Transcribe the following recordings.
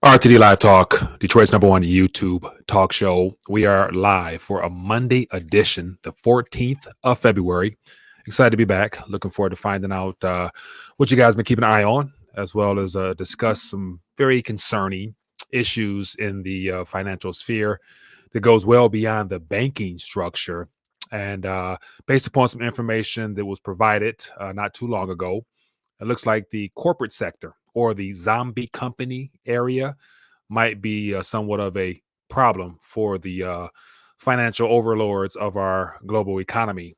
RTD Live Talk, Detroit's #1 YouTube talk show. We are live for a Monday edition, the 14th of February. Excited to be back. Looking forward to finding out what you guys been keeping an eye on, as well as discuss some very concerning issues in the financial sphere that goes well beyond the banking structure. And based upon some information that was provided not too long ago, it looks like the corporate sector or the zombie company area might be somewhat of a problem for the financial overlords of our global economy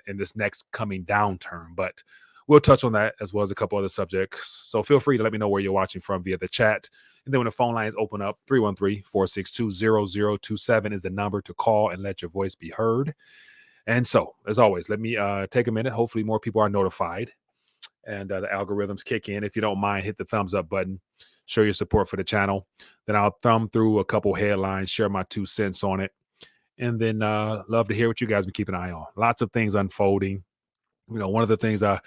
in this next coming downturn. But we'll touch on that as well as a couple other subjects. So feel free to let me know where you're watching from via the chat. And then when the phone lines open up, 313-462-0027 is the number to call and let your voice be heard. And so, as always, let me take a minute. Hopefully more people are notified and the algorithms kick in. If you don't mind, hit the thumbs up button, show your support for the channel. Then I'll thumb through a couple headlines, share my 2 cents on it, and then love to hear what you guys been keeping an eye on. Lots of things unfolding. You know, one of the things I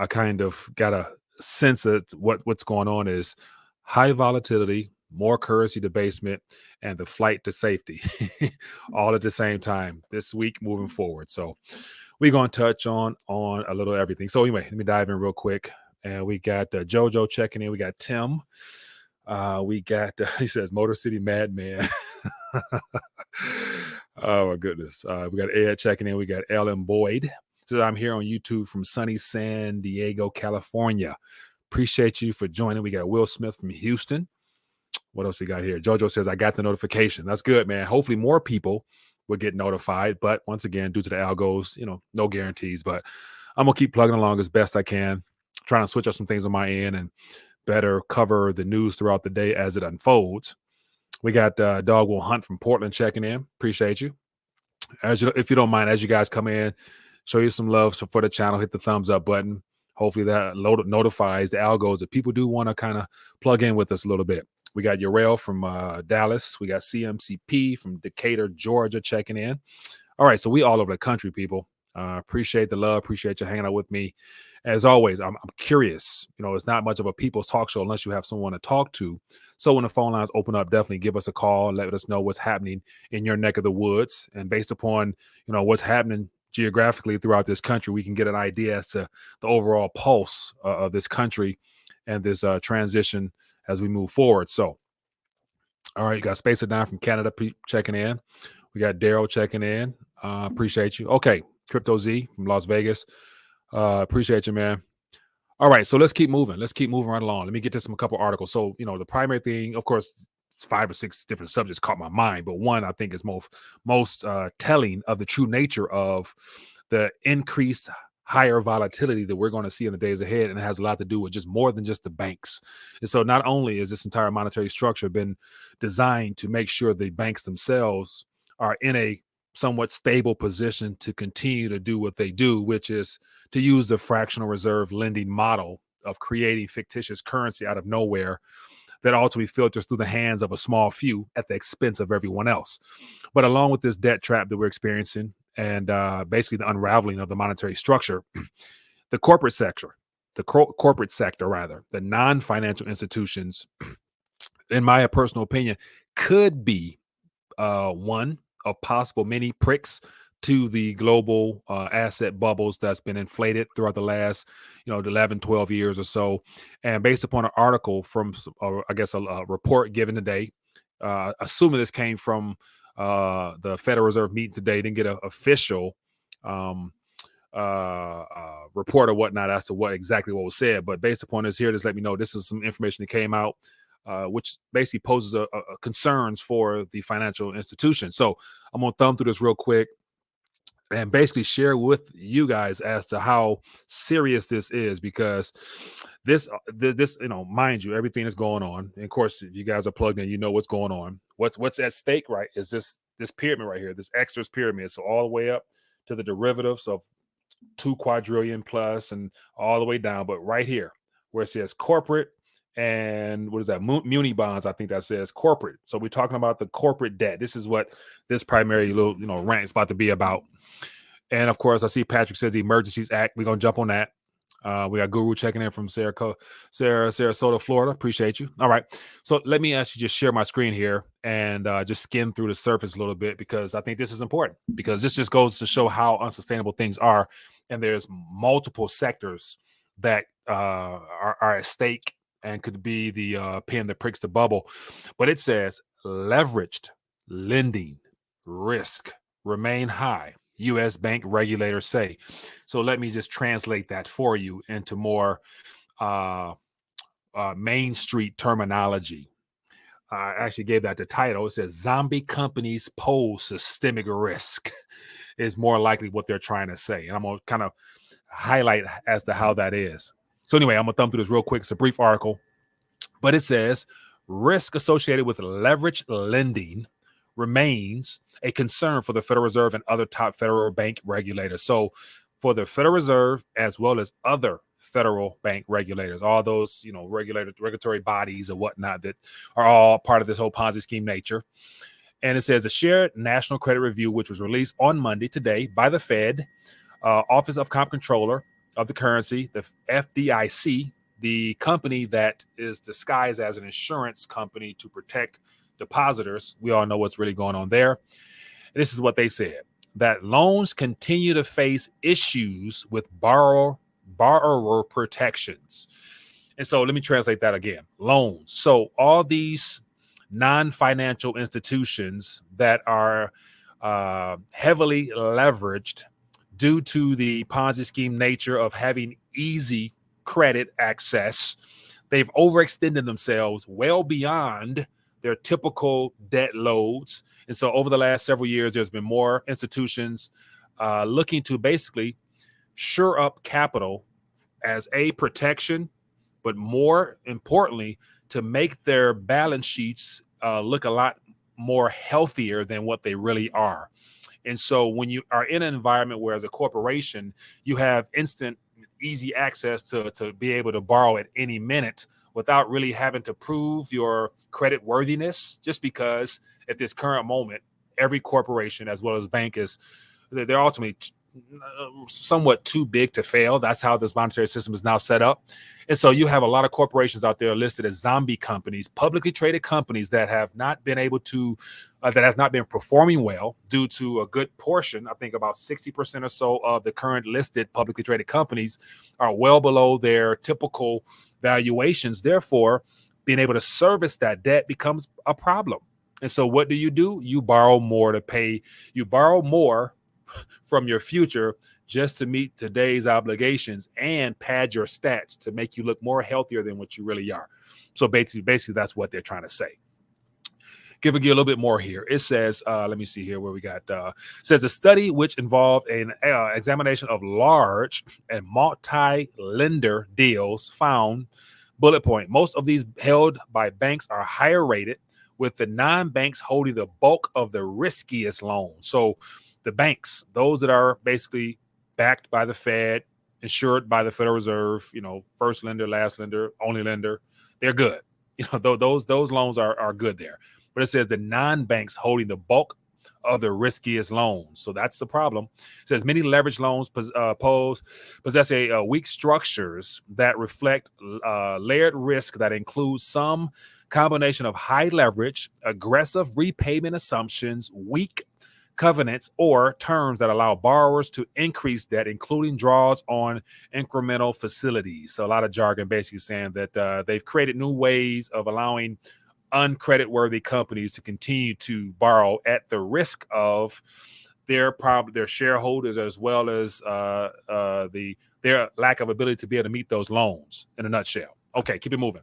kind of got a sense of what's going on is high volatility, more currency debasement, and the flight to safety all at the same time this week moving forward. So we're going to touch on a little everything. So anyway, let me dive in real quick. And we got JoJo checking in. We got Tim. We got, he says, Motor City Madman. Oh, my goodness. We got Ed checking in. We got Ellen Boyd. So I'm here on YouTube from sunny San Diego, California. Appreciate you for joining. We got Will Smith from Houston. What else we got here? JoJo says, I got the notification. That's good, man. Hopefully more people will get notified. But once again, due to the algos, no guarantees. But I'm going to keep plugging along as best I can, trying to switch up some things on my end and better cover the news throughout the day as it unfolds. We got Dog Will Hunt from Portland checking in. Appreciate you. If you don't mind, as you guys come in, show you some love for the channel. Hit the thumbs up button. Hopefully that notifies the algos that people do want to kind of plug in with us a little bit. We got Urel from Dallas. We got CMCP from Decatur, Georgia checking in. All right, so we all over the country, people. Appreciate the love. Appreciate you hanging out with me. As always, I'm curious. It's not much of a people's talk show unless you have someone to talk to. So when the phone lines open up, definitely give us a call. Let us know what's happening in your neck of the woods. And based upon, what's happening geographically throughout this country, we can get an idea as to the overall pulse of this country and this transition as we move forward. So, all right, you got Spacer Down from Canada checking in. We got Daryl checking in. Appreciate you. Okay, Crypto Z from Las Vegas. Appreciate you, man. All right, so let's keep moving. Let's keep moving right along. Let me get to a couple articles. So, the primary thing, of course, 5 or 6 different subjects caught my mind, but one I think is most telling of the true nature of the increased higher volatility that we're going to see in the days ahead, and it has a lot to do with just more than just the banks. And so not only is this entire monetary structure been designed to make sure the banks themselves are in a somewhat stable position to continue to do what they do, which is to use the fractional reserve lending model of creating fictitious currency out of nowhere that ultimately filters through the hands of a small few at the expense of everyone else. But along with this debt trap that we're experiencing and basically the unraveling of the monetary structure, the corporate sector, the non-financial institutions, in my personal opinion, could be one of possible many pricks to the global asset bubbles that's been inflated throughout the last, 11, 12 years or so. And based upon an article from, I guess, a report given today, assuming this came from the Federal Reserve meeting today, didn't get an official report or whatnot as to what was said. But based upon this here, just let me know this is some information that came out, which basically poses a concerns for the financial institution. So I'm going to thumb through this real quick and basically share with you guys as to how serious this is, because this, mind you, everything is going on. And of course, if you guys are plugged in, you know what's going on. What's at stake, right, is this pyramid right here, this X's pyramid. So all the way up to the derivatives of 2 quadrillion plus and all the way down. But right here, where it says corporate and what is that? Muni bonds, I think that says corporate. So we're talking about the corporate debt. This is what this primary little, rant is about to be about. And of course, I see Patrick says the Emergencies Act. We're going to jump on that. We got Guru checking in from Sarasota, Florida. Appreciate you. All right. So let me actually just share my screen here and just skim through the surface a little bit, because I think this is important, because this just goes to show how unsustainable things are. And there's multiple sectors that are at stake and could be the pin that pricks the bubble. But it says leveraged lending risk remain high, U.S. bank regulators say. So let me just translate that for you into more uh, Main Street terminology. I actually gave that the title. It says zombie companies pose systemic risk is more likely what they're trying to say. And I'm going to kind of highlight as to how that is. So anyway, I'm going to thumb through this real quick. It's a brief article, but it says risk associated with leverage lending remains a concern for the Federal Reserve and other top federal bank regulators. So for the Federal Reserve, as well as other federal bank regulators, all those, regulatory bodies or whatnot that are all part of this whole Ponzi scheme nature. And it says a shared national credit review, which was released on Monday today by the Fed, Office of Comptroller of the Currency, the FDIC, the company that is disguised as an insurance company to protect depositors. We all know what's really going on there. This is what they said: that loans continue to face issues with borrower protections. And so let me translate that again. Loans. So all these non-financial institutions that are heavily leveraged due to the Ponzi scheme nature of having easy credit access, they've overextended themselves well beyond their typical debt loads. And so over the last several years, there's been more institutions looking to basically shore up capital as a protection, but more importantly, to make their balance sheets look a lot more healthier than what they really are. And so when you are in an environment where, as a corporation, you have instant, easy access to be able to borrow at any minute without really having to prove your credit worthiness, just because at this current moment, every corporation as well as bank they're ultimately somewhat too big to fail. That's how this monetary system is now set up. And so you have a lot of corporations out there listed as zombie companies, publicly traded companies that have not been able to, that have not been performing well due to a good portion. I think about 60% or so of the current listed publicly traded companies are well below their typical valuations. Therefore, being able to service that debt becomes a problem. And so what do? You borrow more to pay. You borrow more from your future just to meet today's obligations and pad your stats to make you look more healthier than what you really are. So basically that's what they're trying to say. Giving you a little bit more here. It says, let me see here where we got, says a study which involved an examination of large and multi-lender deals found, bullet point, most of these held by banks are higher rated, with the non-banks holding the bulk of the riskiest loans. So the banks, those that are basically backed by the Fed, insured by the Federal Reserve, first lender, last lender, only lender, they're good. Those loans are good there. But it says the non-banks holding the bulk of the riskiest loans. So that's the problem. It says many leverage loans possess a weak structures that reflect layered risk that includes some combination of high leverage, aggressive repayment assumptions, weak covenants, or terms that allow borrowers to increase debt, including draws on incremental facilities. So a lot of jargon basically saying that they've created new ways of allowing uncreditworthy companies to continue to borrow at the risk of their shareholders, as well as their lack of ability to be able to meet those loans, in a nutshell. Okay, keep it moving.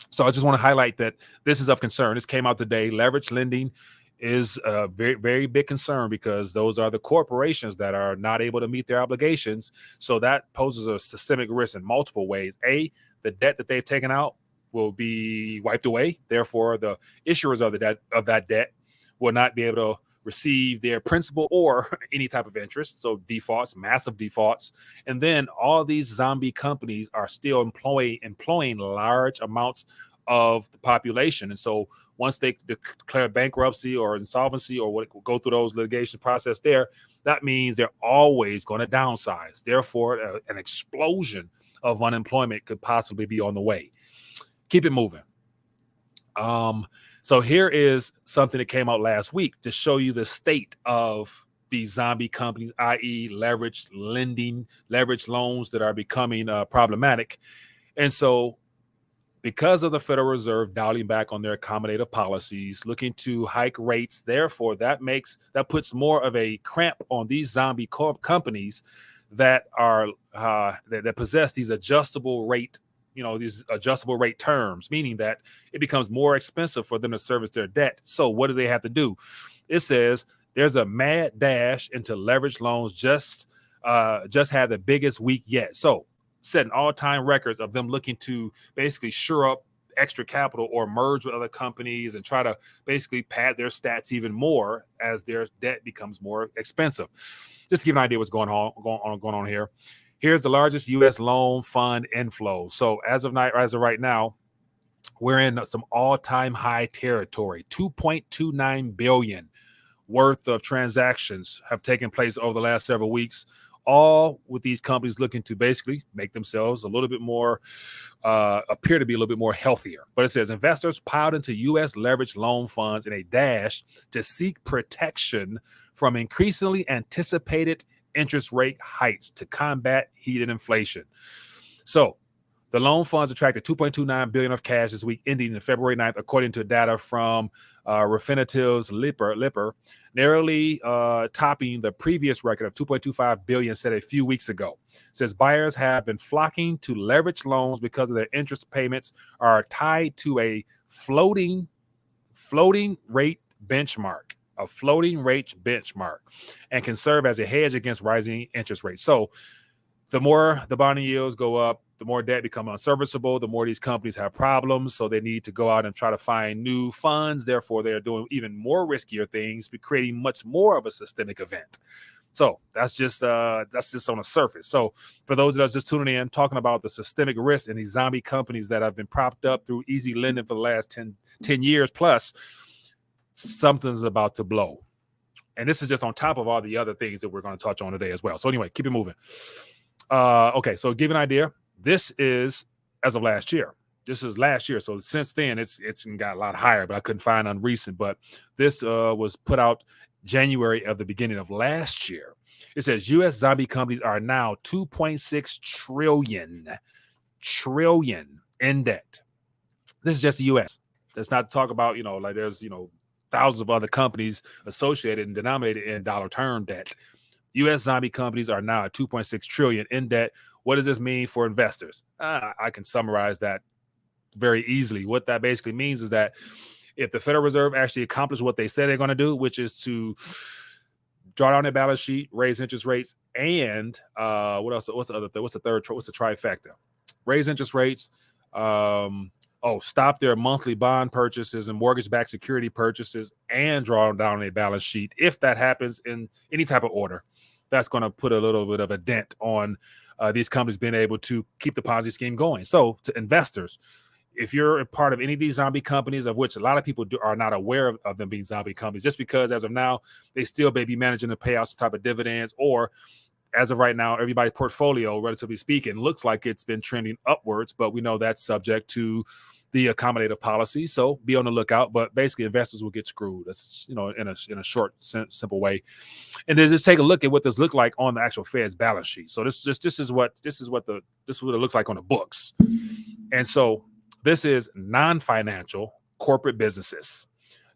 So I just want to highlight that this is of concern. This came out today. Leverage lending is a very, very big concern, because those are the corporations that are not able to meet their obligations. So that poses a systemic risk in multiple ways. The debt that they've taken out will be wiped away. Therefore, the issuers of that debt will not be able to receive their principal or any type of interest. So defaults, massive defaults. And then all these zombie companies are still employing large amounts of the population. And so once they declare bankruptcy or insolvency or go through those litigation process there, that means they're always going to downsize. Therefore, an explosion of unemployment could possibly be on the way. Keep it moving. So here is something that came out last week to show you the state of these zombie companies, i.e., leveraged lending, leveraged loans that are becoming problematic. And so, because of the Federal Reserve dialing back on their accommodative policies, looking to hike rates, therefore that puts more of a cramp on these zombie companies that are that possess these adjustable rate, these adjustable rate terms, meaning that it becomes more expensive for them to service their debt. So what do they have to do? It says there's a mad dash into leveraged loans. Just had the biggest week yet. So setting all-time records of them looking to basically shore up extra capital or merge with other companies and try to basically pad their stats even more as their debt becomes more expensive. Just to give an idea what's going on here. Here's the largest U.S. loan fund inflow. So as of right now, we're in some all-time high territory. $2.29 billion worth of transactions have taken place over the last several weeks, all with these companies looking to basically make themselves a little bit more, appear to be a little bit more healthier. But it says investors piled into U.S. leveraged loan funds in a dash to seek protection from increasingly anticipated interest rate hikes to combat heated inflation. So the loan funds attracted $2.29 billion of cash this week, ending on February 9th, according to data from Refinitiv's Lipper, narrowly topping the previous record of $2.25 billion set a few weeks ago. It says buyers have been flocking to leverage loans because of their interest payments are tied to a floating rate benchmark, and can serve as a hedge against rising interest rates. So the more the bond yields go up, the more debt becomes unserviceable, the more these companies have problems. So they need to go out and try to find new funds. Therefore, they're doing even more riskier things, but creating much more of a systemic event. So that's just on the surface. So for those that are just tuning in, talking about the systemic risk in these zombie companies that have been propped up through easy lending for the last 10 years plus, something's about to blow. And this is just on top of all the other things that we're going to touch on today as well. So anyway, keep it moving. Okay, so give an idea. This is as of last year. This is last year. So since then, it's got a lot higher, but I couldn't find on recent. But this was put out January of the beginning of last year. It says U.S. zombie companies are now 2.6 trillion in debt. This is just the U.S. That's not to talk about, like there's, thousands of other companies associated and denominated in dollar term debt. U.S. zombie companies are now at 2.6 trillion in debt. What does this mean for investors? I can summarize that very easily. What that basically means is that if the Federal Reserve actually accomplished what they said they're going to do, which is to draw down their balance sheet, raise interest rates, and what else? What's the other thing? What's the third? What's the trifecta? Raise interest rates. Stop their monthly bond purchases and mortgage-backed security purchases and draw down their balance sheet. If that happens in any type of order, that's going to put a little bit of a dent on these companies being able to keep the Ponzi scheme going. So to investors, if you're a part of any of these zombie companies, of which a lot of people are not aware of them being zombie companies, just because as of now, they still may be managing to pay out some type of dividends, or as of right now, everybody's portfolio, relatively speaking, looks like it's been trending upwards, but we know that's subject to the accommodative policy. So be on the lookout. But basically, investors will get screwed. That's in a short, simple way. And then just take a look at what this looked like on the actual Fed's balance sheet. So this is what it looks like on the books. And so this is non-financial corporate businesses,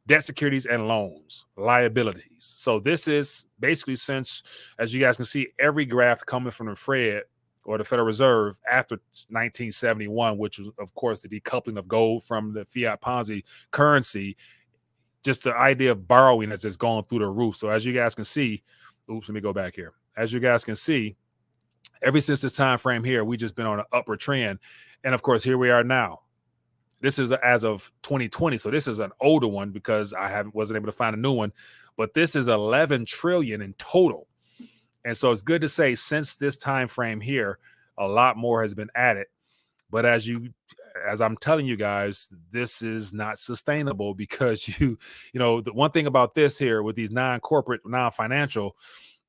debt securities and loans, liabilities. So this is basically, since, as you guys can see, every graph coming from the Fed or the Federal Reserve after 1971, which was, of course, the decoupling of gold from the fiat Ponzi currency, just the idea of borrowing has just gone through the roof. So as you guys can see, let me go back here. As you guys can see, ever since this time frame here, we just been on an upward trend. And of course, here we are now. This is as of 2020. So this is an older one because I wasn't able to find a new one. But this is 11 trillion in total. And so it's good to say since this time frame here, a lot more has been added. But as I'm telling you guys, this is not sustainable because the one thing about this here with these non-corporate, non-financial,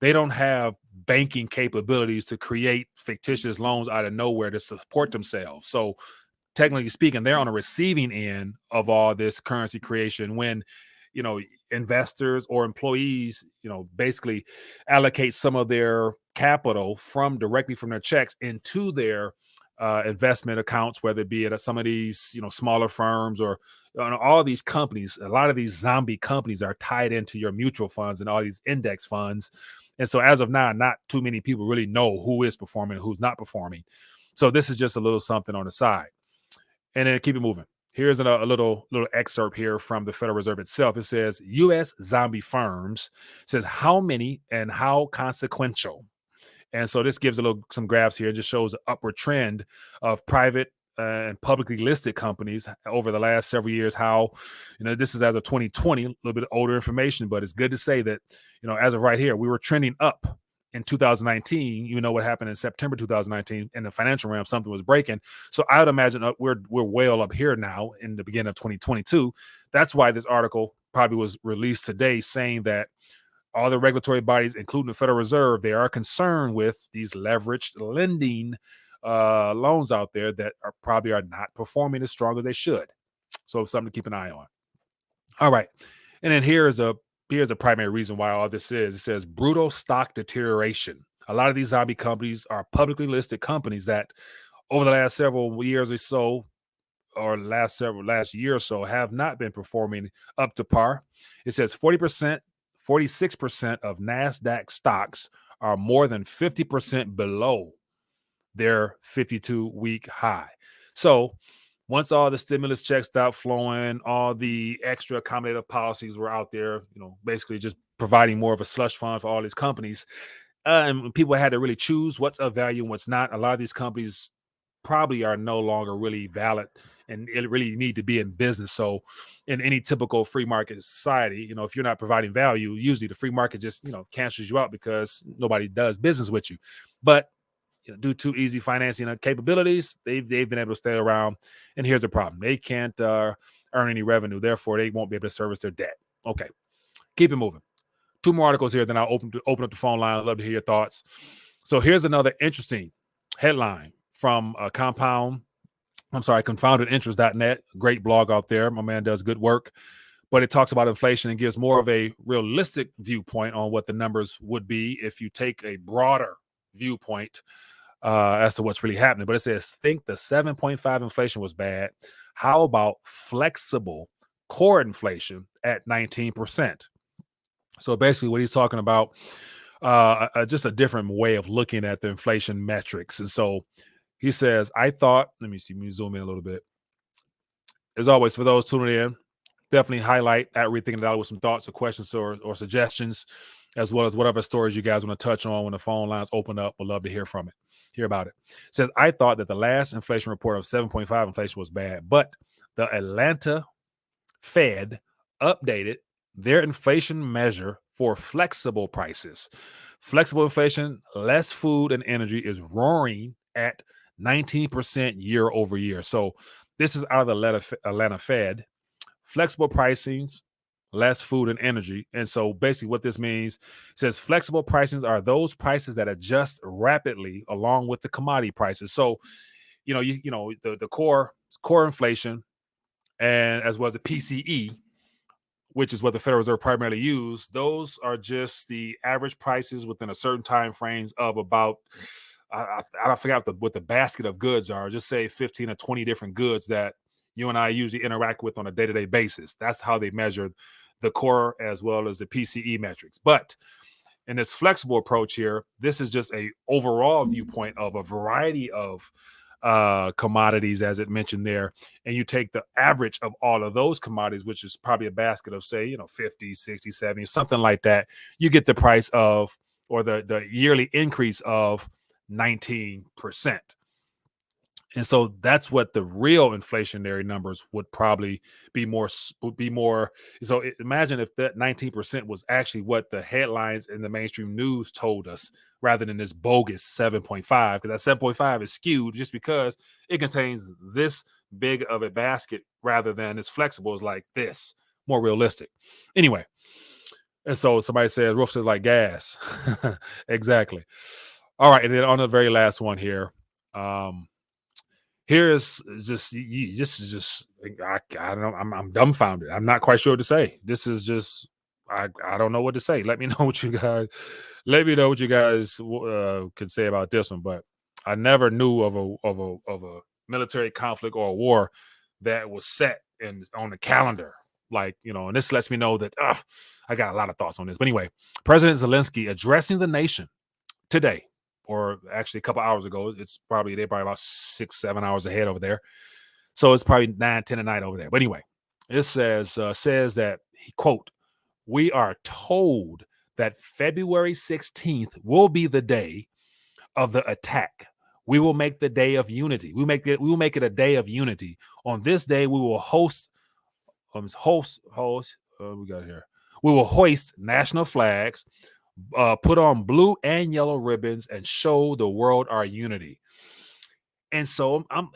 they don't have banking capabilities to create fictitious loans out of nowhere to support themselves. So technically speaking, they're on a receiving end of all this currency creation when, you know, investors or employees, you know, basically allocate some of their capital from directly from their checks into their investment accounts, whether it be at some of these, you know, smaller firms or all these companies. A lot of these zombie companies are tied into your mutual funds and all these index funds. And so as of now, not too many people really know who is performing and who's not performing. So this is just a little something on the side. And then keep it moving. Here's a little excerpt here from the Federal Reserve itself. It says, U.S. zombie firms, says how many and how consequential. And so this gives some graphs here. It just shows the upward trend of private and publicly listed companies over the last several years. How, you know, this is as of 2020, a little bit older information, but it's good to say that, you know, as of right here, we were trending up in 2019. You know what happened in September 2019 in the financial realm, something was breaking. So I would imagine we're well up here now in the beginning of 2022. That's why this article probably was released today, saying that all the regulatory bodies, including the Federal Reserve, they are concerned with these leveraged lending loans out there that probably are not performing as strong as they should. So something to keep an eye on. All right. And then here's a primary reason why all this is. It says brutal stock deterioration. A lot of these zombie companies are publicly listed companies that over the last several years or so, or last year or so, have not been performing up to par. It says 40%, 46% of NASDAQ stocks are more than 50% below their 52-week high. So once all the stimulus checks stopped flowing, all the extra accommodative policies were out there, you know, basically just providing more of a slush fund for all these companies. And people had to really choose what's of value and what's not. A lot of these companies probably are no longer really valid and it really need to be in business. So in any typical free market society, you know, if you're not providing value, usually the free market just, you know, cancels you out because nobody does business with you. But you know, due to easy financing capabilities, they've been able to stay around. And here's the problem: they can't earn any revenue, therefore they won't be able to service their debt. Okay, keep it moving. Two more articles here, then I'll open up the phone lines. Love to hear your thoughts. So here's another interesting headline from confoundedinterest.net. Great blog out there. My man does good work. But it talks about inflation and gives more of a realistic viewpoint on what the numbers would be if you take a broader viewpoint as to what's really happening. But it says, think the 7.5 inflation was bad. How about flexible core inflation at 19%? So basically what he's talking about, just a different way of looking at the inflation metrics. And so he says, let me zoom in a little bit. As always, for those tuning in, definitely highlight at Rethinking It Out with some thoughts or questions or suggestions, as well as whatever stories you guys want to touch on when the phone lines open up. We'd love to hear about it. It says, I thought that the last inflation report of 7.5 inflation was bad, but the Atlanta Fed updated their inflation measure for flexible prices. Flexible inflation, less food and energy, is roaring at 19% year over year. So this is out of the Atlanta Fed. Flexible pricings, less food and energy. And so basically what this means, says flexible pricings are those prices that adjust rapidly along with the commodity prices. So, you know, the core inflation, and as well as the PCE, which is what the Federal Reserve primarily use, those are just the average prices within a certain time frames of about, I forgot what the basket of goods are, just say 15 or 20 different goods that you and I usually interact with on a day-to-day basis. That's how they measure the core as well as the PCE metrics. But in this flexible approach here, this is just a overall viewpoint of a variety of commodities, as it mentioned there, and you take the average of all of those commodities, which is probably a basket of, say, 50, 60, 70, something like that. You get the price of, or the yearly increase of 19%. And so that's what the real inflationary numbers would probably be more. So imagine if that 19% was actually what the headlines in the mainstream news told us, rather than this bogus 7.5, because that 7.5 is skewed just because it contains this big of a basket rather than as flexible as like this, more realistic. Anyway, And so somebody says, Wolf says like gas. Exactly. All right. And then on the very last one here, here is just, this is just, I don't know. I'm dumbfounded. I'm not quite sure what to say. This is just, I don't know what to say. Let me know what you guys, could say about this one. But I never knew of a military conflict or a war that was set and on the calendar. Like, and this lets me know that I got a lot of thoughts on this. But anyway, President Zelensky addressing the nation today, or actually a couple hours ago. They're probably about 6-7 hours ahead over there. So it's probably 9-10 at night over there. But anyway, it says that he, quote, "We are told that February 16th will be the day of the attack. We will make the day of unity. We will make it a day of unity. On this day, we will we got here. We will hoist national flags, put on blue and yellow ribbons, and show the world our unity." And so I'm,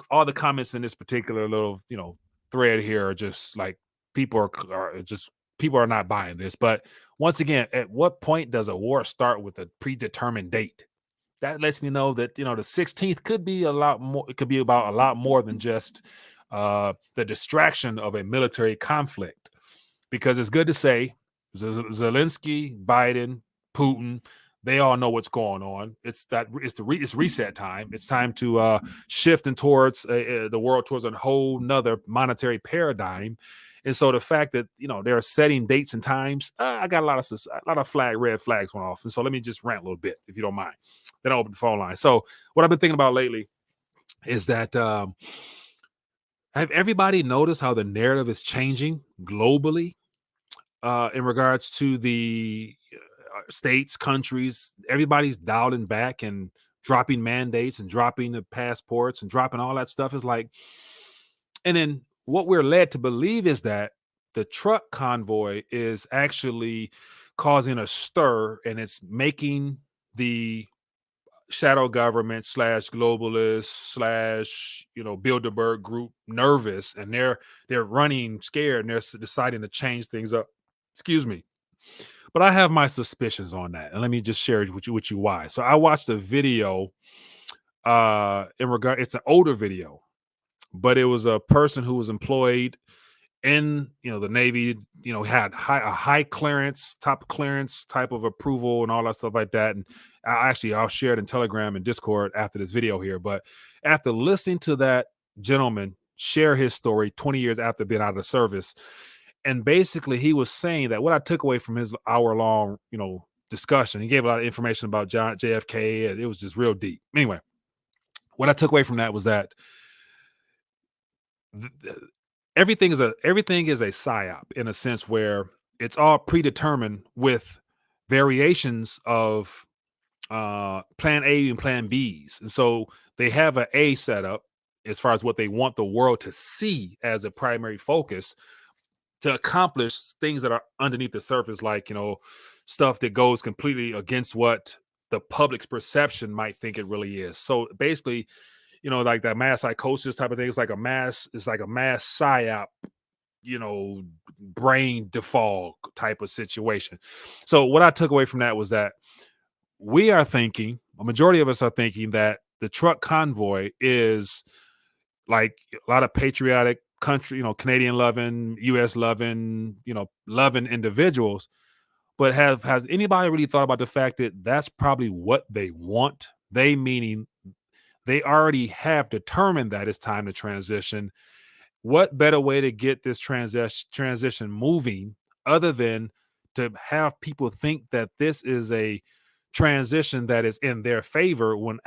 all the comments in this particular little, thread here are just like people are not buying this. But once again, at what point does a war start with a predetermined date? That lets me know that the 16th could be a lot more. It could be about a lot more than just the distraction of a military conflict. Because it's good to say Zelensky, Biden, Putin, they all know what's going on. It's reset time. It's time to shift towards the world towards a whole nother monetary paradigm. And so the fact that they're setting dates and times, I got a lot of red flags went off. And so let me just rant a little bit, if you don't mind. Then I'll open the phone line. So what I've been thinking about lately is that have everybody noticed how the narrative is changing globally in regards to the states, countries? Everybody's dialing back and dropping mandates and dropping the passports and dropping all that stuff. Is like, and then what we're led to believe is that the truck convoy is actually causing a stir, and it's making the shadow government / globalist / Bilderberg group nervous, and they're running scared, and they're deciding to change things up. Excuse me. But I have my suspicions on that, and let me just share with you why. So I watched a video it's an older video, but it was a person who was employed in the Navy, had a high clearance, top clearance type of approval and all that stuff like that. And I'll share it in Telegram and Discord after this video here. But after listening to that gentleman share his story 20 years after being out of the service, and basically he was saying that what I took away from his hour-long, discussion, he gave a lot of information about JFK, and it was just real deep. Anyway, what I took away from that was that everything is a psyop, in a sense where it's all predetermined with variations of plan A and plan Bs. And so they have an A setup as far as what they want the world to see as a primary focus to accomplish things that are underneath the surface, like, stuff that goes completely against what the public's perception might think it really is. So basically, like that mass psychosis type of thing. It's like a mass psyop, brain defog type of situation. So what I took away from that was that a majority of us are thinking that the truck convoy is like a lot of patriotic country, Canadian loving, US loving, loving individuals. But has anybody really thought about the fact that that's probably what they want? They meaning they already have determined that it's time to transition. What better way to get this transition moving other than to have people think that this is a transition that is in their favor, when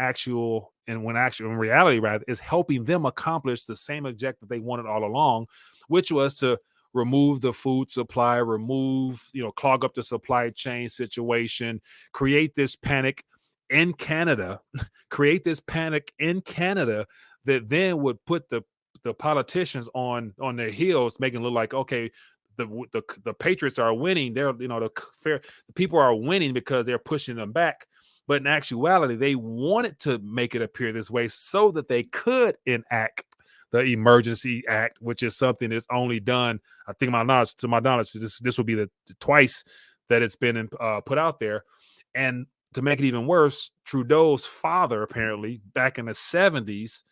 in reality rather is helping them accomplish the same objective they wanted all along, which was to remove the food supply, clog up the supply chain situation, create this panic in Canada, that then would put the politicians on their heels, making it look like, okay, the Patriots are winning. They're, the people are winning because they're pushing them back. But in actuality, they wanted to make it appear this way so that they could enact the Emergency Act, which is something that's only done, I think, to my knowledge, this will be the twice that it's been put out there. And to make it even worse, Trudeau's father, apparently, back in the 70s,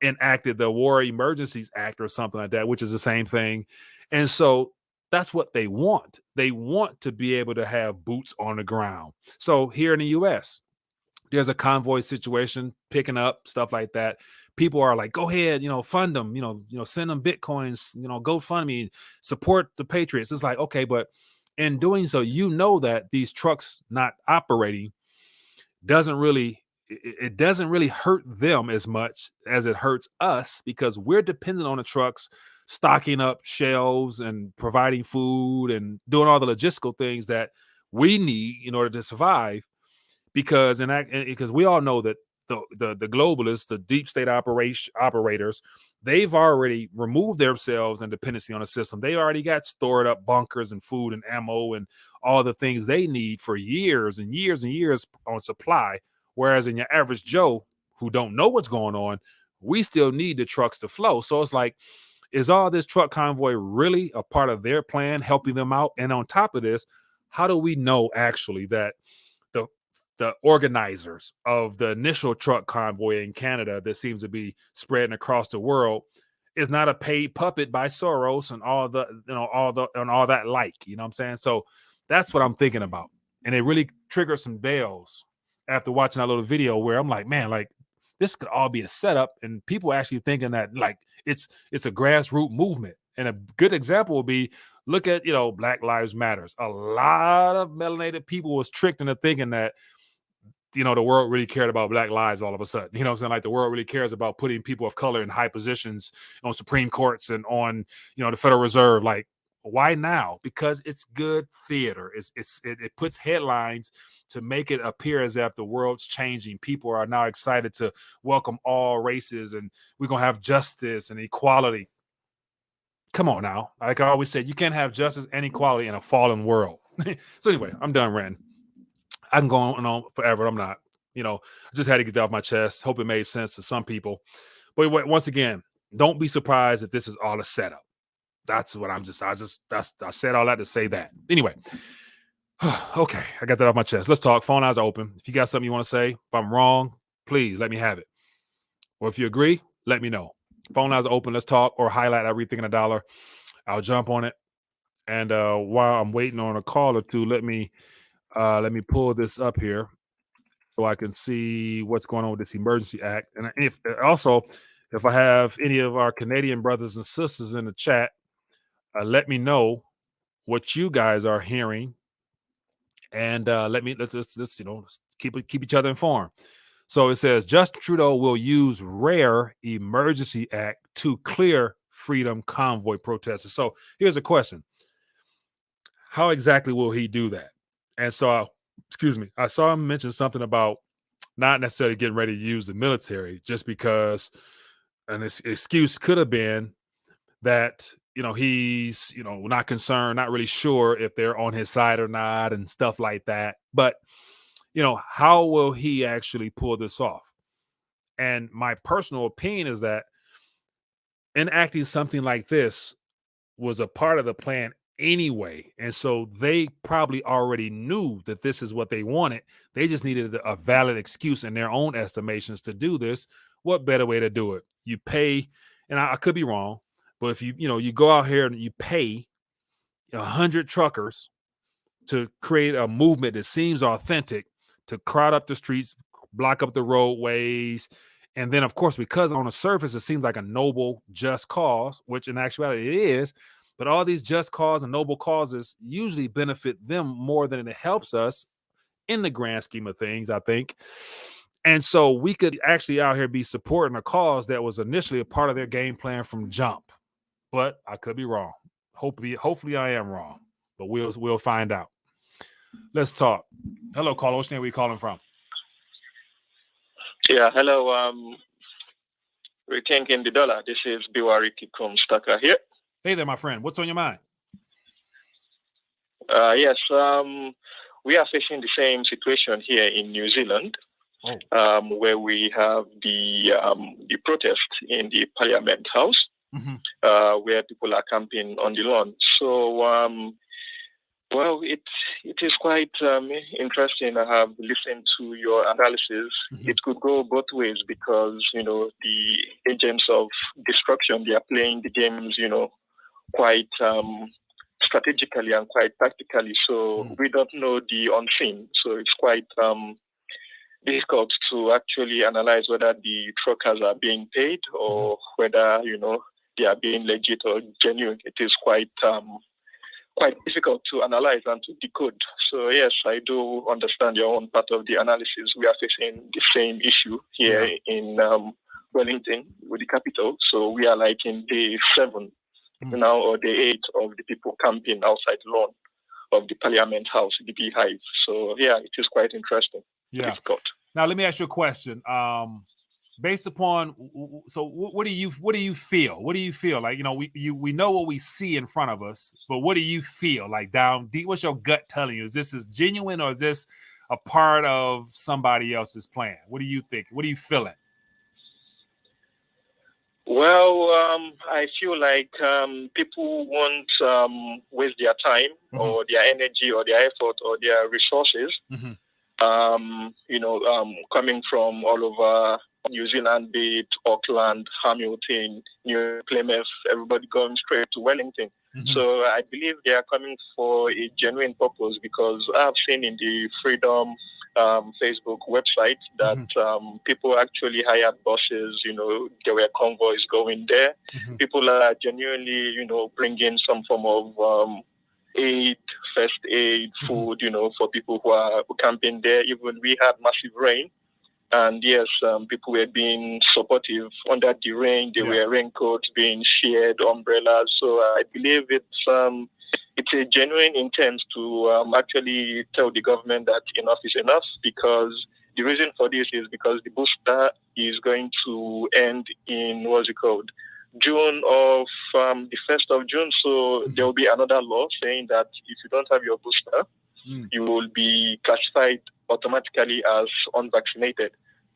enacted the War Emergencies Act or something like that, which is the same thing. And so that's what they want. They want to be able to have boots on the ground. So here in the US, there's a convoy situation picking up, stuff like that. People are like, go ahead, fund them, send them Bitcoins, GoFundMe, support the Patriots. It's like, okay, but in doing so, that these trucks not operating doesn't really hurt them as much as it hurts us, because we're dependent on the trucks stocking up shelves and providing food and doing all the logistical things that we need in order to survive. Because we all know that the globalists, the deep state operators, they've already removed themselves and dependency on the system. They already got stored up bunkers and food and ammo and all the things they need for years and years and years on supply. Whereas in your average Joe who don't know what's going on, we still need the trucks to flow. So it's like, is all this truck convoy really a part of their plan, helping them out? And on top of this, how do we know actually that the organizers of the initial truck convoy in Canada that seems to be spreading across the world is not a paid puppet by Soros and all that like, you know what I'm saying? So that's what I'm thinking about. And it really triggered some bells after watching that little video where I'm like, man, like this could all be a setup, and people actually thinking that like it's a grassroots movement. And a good example would be, look at, Black Lives Matters. A lot of melanated people was tricked into thinking that the world really cared about Black lives all of a sudden. You know what I'm saying? Like the world really cares about putting people of color in high positions on Supreme Courts and on, the Federal Reserve. Like, why now? Because it's good theater. It puts headlines to make it appear as if the world's changing. People are now excited to welcome all races, and we're going to have justice and equality. Come on now. Like I always said, you can't have justice and equality in a fallen world. So anyway, I'm done ranting. I can go on forever. I'm not, I just had to get that off my chest. Hope it made sense to some people. But once again, don't be surprised if this is all a setup. That's what I said all that to say that. Anyway, okay, I got that off my chest. Let's talk. Phone lines are open. If you got something you want to say, if I'm wrong, please let me have it. Or if you agree, let me know. Phone lines are open. Let's talk, or highlight everything in a dollar. I'll jump on it. And while I'm waiting on a call or two, let me pull this up here so I can see what's going on with this Emergency Act. And if I have any of our Canadian brothers and sisters in the chat, let me know what you guys are hearing, and let's keep each other informed. So it says Justin Trudeau will use rare Emergency Act to clear Freedom Convoy protesters. So here's a question: how exactly will he do that? And so, I saw him mention something about not necessarily getting ready to use the military, just because an excuse could have been that, he's, not concerned, not really sure if they're on his side or not and stuff like that. But, how will he actually pull this off? And my personal opinion is that enacting something like this was a part of the plan anyway. And so they probably already knew that this is what they wanted. They just needed a valid excuse in their own estimations to do this. What better way to do it? You pay, and I could be wrong, but if you go out here and you pay 100 truckers to create a movement that seems authentic, to crowd up the streets, block up the roadways. And then, of course, because on the surface, it seems like a noble, just cause, which in actuality it is. But all these just cause and noble causes usually benefit them more than it helps us in the grand scheme of things, I think. And so we could actually out here be supporting a cause that was initially a part of their game plan from jump. But I could be wrong. Hopefully I am wrong. But we'll find out. Let's talk. Hello, caller. What's your name? Where you calling from? Yeah, hello. Rethinking the dollar. This is Biwariki Kumstaka here. Hey there, my friend. What's on your mind? Yes, we are facing the same situation here in New Zealand. where we have the protest in the Parliament House, where people are camping on the lawn. So, well, it is quite interesting. I have listened to your analysis. It could go both ways because, the agents of destruction, they are playing the games, quite strategically and quite tactically. So we don't know the unseen. So it's quite difficult to actually analyze whether the truckers are being paid or whether, they are being legit or genuine. It is quite difficult to analyze and to decode. So yes, I do understand your own part of the analysis. We are facing the same issue here in Wellington with the capital. So we are like in day 7 now, or day 8 of the people camping outside the lawn of the Parliament House, the beehive. So yeah, it is quite interesting. Yeah. Difficult. Now let me ask you a question. Based upon, so what do you feel? What do you feel like? We know what we see in front of us, but what do you feel like down deep? What's your gut telling you? Is this genuine or is this a part of somebody else's plan? What do you think? What are you feeling? Well, I feel like people won't waste their time or their energy or their effort or their resources. Coming from all over New Zealand, be it Auckland, Hamilton, New Plymouth, everybody going straight to Wellington. So I believe they are coming for a genuine purpose because I've seen in the Freedom Facebook website that people actually hired buses, there were convoys going there. People are genuinely, bringing some form of aid, first aid, food, for people who are camping there. Even we had massive rain. And yes, people were being supportive under the rain. There were raincoats being shared, umbrellas. So I believe it's a genuine intent to actually tell the government that enough is enough, because the reason for this is because the booster is going to end in, June of the 1st of June. So there will be another law saying that if you don't have your booster, you will be classified automatically as unvaccinated.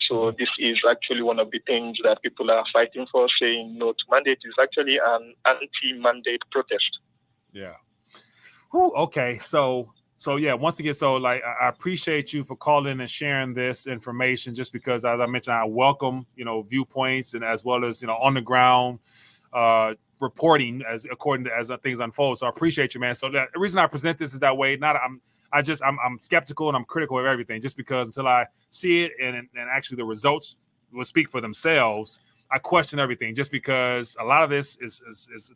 So this is actually one of the things that people are fighting for, saying no to mandate is actually an anti-mandate protest. Yeah. Okay. So yeah, once again, I appreciate you for calling and sharing this information, just because, as I mentioned, I welcome, viewpoints and as well as, on the ground reporting as things unfold. So I appreciate you, man. So the reason I present this is that way. I'm skeptical and I'm critical of everything, just because until I see it and actually the results will speak for themselves, I question everything, just because a lot of this is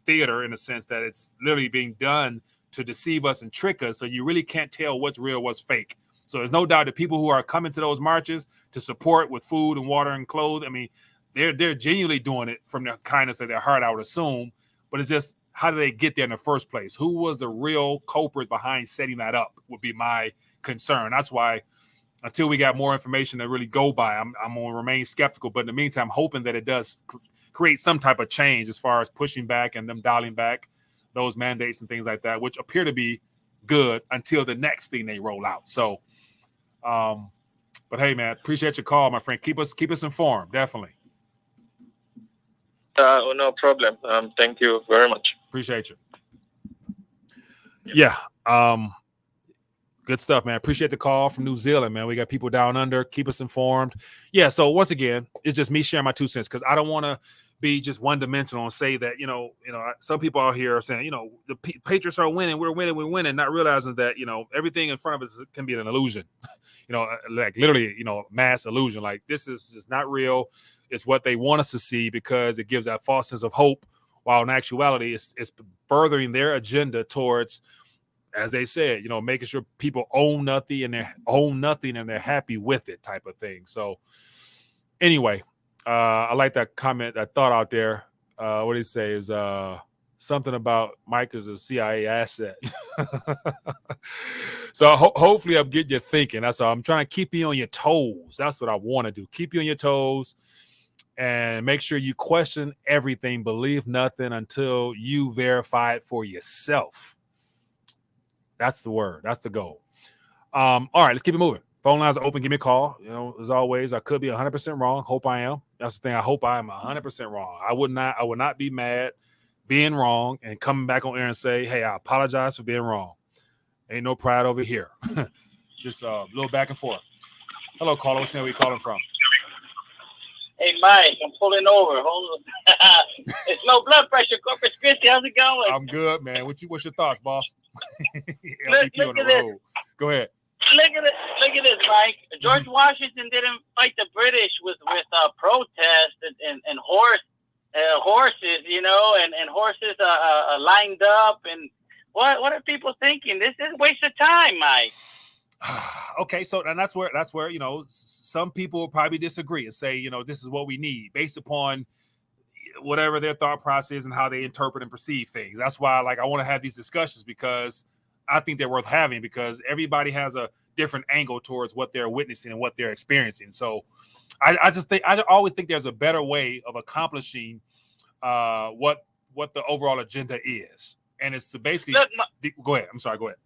theater, in a sense that it's literally being done to deceive us and trick us. So you really can't tell what's real, what's fake. So there's no doubt that people who are coming to those marches to support with food and water and clothes, I mean, they're genuinely doing it from the kindness of their heart, I would assume. But it's just, how did they get there in the first place? Who was the real culprit behind setting that up would be my concern. That's why, until we got more information to really go by, I'm going to remain skeptical. But in the meantime, hoping that it does create some type of change as far as pushing back and them dialing back those mandates and things like that, which appear to be good until the next thing they roll out. So, but hey, man, appreciate your call, my friend. Keep us informed, definitely. No problem. Thank you very much. Appreciate you. Yeah. Good stuff, man. Appreciate the call from New Zealand, man. We got people down under. Keep us informed. Yeah. So once again, it's just me sharing my 2 cents, because I don't want to be just one dimensional and say that, some people out here are saying, the Patriots are winning. We're winning, not realizing that, everything in front of us can be an illusion, like literally, mass illusion. Like, this is just not real. It's what they want us to see, because it gives that false sense of hope, while in actuality, it's furthering their agenda towards, as they said, making sure people own nothing and they're happy with it, type of thing. So anyway, I like that comment, that thought out there. What did he say is something about Mike is a CIA asset. So hopefully I'm getting you thinking. That's all. I'm trying to keep you on your toes. That's what I want to do. Keep you on your toes and make sure you question everything. Believe nothing until you verify it for yourself. That's the word. That's the goal. All right, let's keep it moving. Phone lines are open. Give me a call. As always, I could be 100% wrong. Hope I am. That's the thing. I hope I am 100% wrong. I would not be mad being wrong and coming back on air and say, hey, I apologize for being wrong. Ain't no pride over here. Just a little back and forth. Hello, caller. What's your name? Where you calling from? Hey, Mike, I'm pulling over. Hold on. It's low blood pressure. Corpus Christi, how's it going? I'm good, man. What's your thoughts, boss? Look on the at this. road. Go ahead. Look at this, Mike. George Washington didn't fight the British with protest and horses, and horses lined up. And what are people thinking? This is a waste of time, Mike. Okay, so and that's where some people will probably disagree and say this is what we need based upon whatever their thought process and how they interpret and perceive things. That's why I want to have these discussions, because I think they're worth having, because everybody has a different angle towards what they're witnessing and what they're experiencing. So I always think there's a better way of accomplishing what the overall agenda is, and it's to basically go ahead. I'm sorry, go ahead.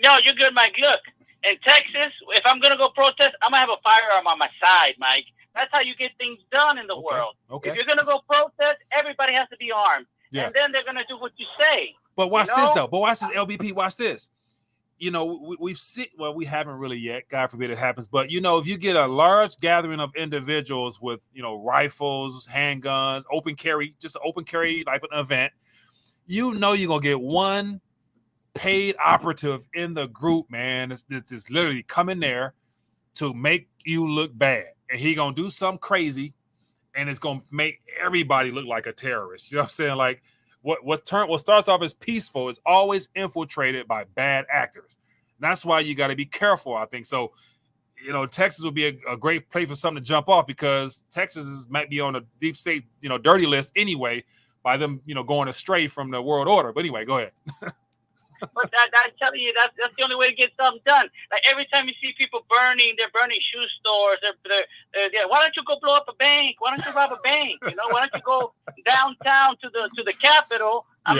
No, you're good, Mike. Look, in Texas, if I'm going to go protest, I'm going to have a firearm on my side, Mike. That's how you get things done in the world. Okay. If you're going to go protest, everybody has to be armed. Yeah. And then they're going to do what you say. But watch this, though. But watch this, LBP. Watch this. We've seen, well, we haven't really yet. God forbid it happens. But, if you get a large gathering of individuals with, rifles, handguns, open carry like an event, you're going to get one paid operative in the group, man. It's literally coming there to make you look bad, and he gonna do something crazy, and it's gonna make everybody look like a terrorist. You know what I'm saying? Like what starts off as peaceful is always infiltrated by bad actors. And that's why you got to be careful, I think. So, Texas would be a great place for something to jump off, because Texas might be on a deep state, dirty list anyway, by them, going astray from the world order. But anyway, go ahead. But I'm telling you, that's the only way to get something done. Like every time you see people they're burning shoe stores. They're why don't you go blow up a bank? Why don't you rob a bank? Why don't you go downtown to the Capitol? And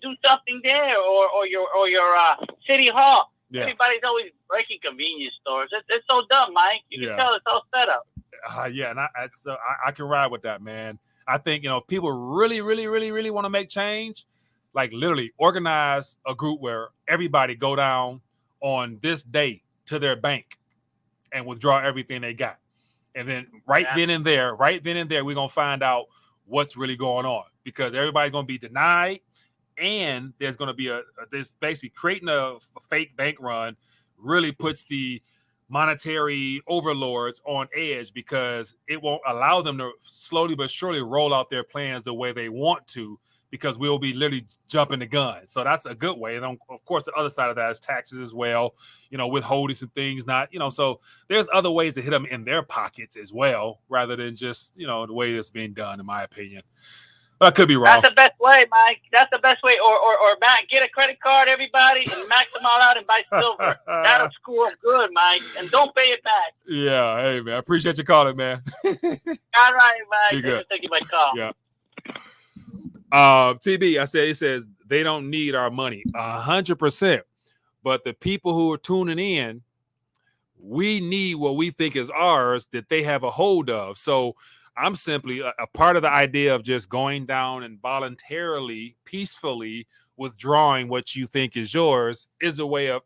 do something there, or your city hall. Yeah. Everybody's always breaking convenience stores. It's so dumb, Mike. You can tell it's all set up. And I can ride with that, man. I think people really, really, really, really want to make change. Like literally organize a group where everybody go down on this day to their bank and withdraw everything they got. And then then and there, we're going to find out what's really going on, because everybody's going to be denied. And there's going to be this basically creating a fake bank run really puts the monetary overlords on edge, because it won't allow them to slowly but surely roll out their plans the way they want to, because we'll be literally jumping the gun. So that's a good way. And of course, the other side of that is taxes as well, withholding some things, so there's other ways to hit them in their pockets as well, rather than just, the way it's being done, in my opinion. But I could be wrong. That's the best way, Mike. That's the best way. Or get a credit card, everybody, and max them all out and buy silver. That'll screw up good, Mike. And don't pay it back. Yeah. Hey, man. I appreciate you calling, man. All right, Mike. Be good. Thank you for taking my call. Yeah. TB, it says they don't need our money 100%, but the people who are tuning in, we need what we think is ours that they have a hold of. So I'm simply a part of the idea of just going down and voluntarily, peacefully withdrawing what you think is yours is a way of